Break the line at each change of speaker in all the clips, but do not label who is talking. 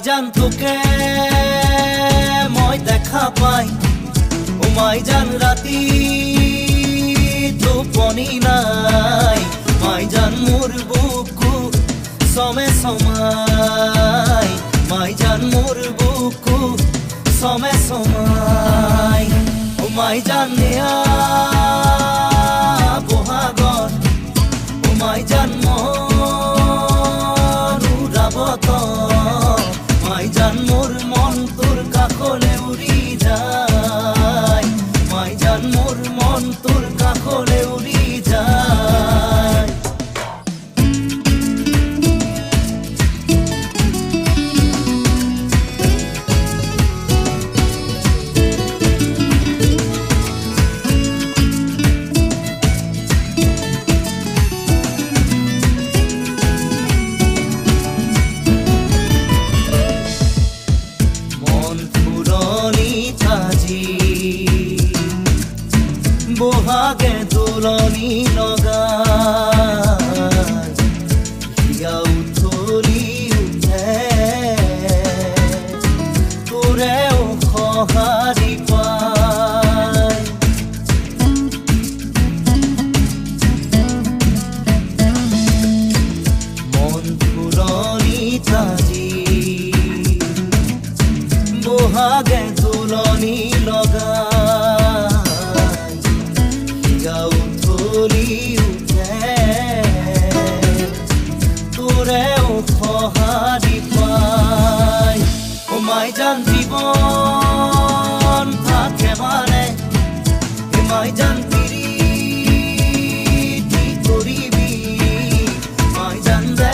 জান তোকে মই দেখা পাই ও মাই জান রাতি টোপনি নাই মাই জান মোর বুকু সমে সমাই মাই জান মোর বুকু সমে সমাই ও মাই জান নেয়া বহাগর ও মাই জান মনুরাবত মাই জান মোর মন তোর কাকলে উড়ি যায় মাই জান মোর মন তোর কাকলে উড়ি যায় বহাগে দোলনি লগাই হিয়া উঠলি উঠে তোৰেও সঁহাৰি পাই মন ফুলনি তাজি বহাগে দোলনি লগাই তোৰেও সঁহাৰি পাই ও মাই জান জীৱন থাকে মানে মাই জান পিৰিতি কৰিবি মাই জান যে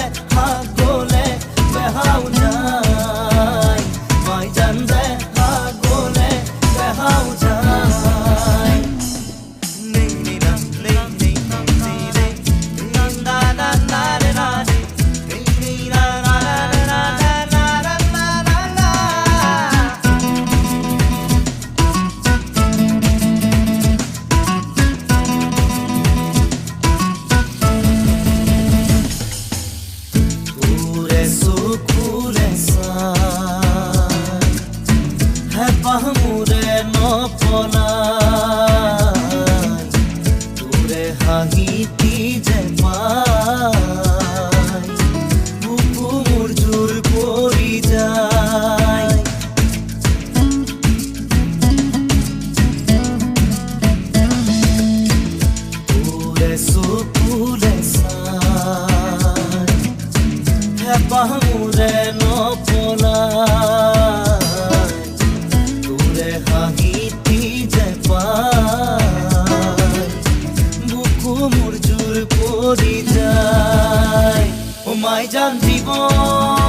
গ'লে বেহাও যায় মাই জান যে গ'লে বেহাও যায় পাহমুৰে নপলাই তোৰে হাঁহিতি যে পাই বুকু মোৰ জোৰ পৰি যায় তোৰে চকুলে চাই পাহমুৰে নপলাই হাঁহিতি যে পাই বুকু মোৰ জোৰ পৰি যায় ও মাই জান জীৱন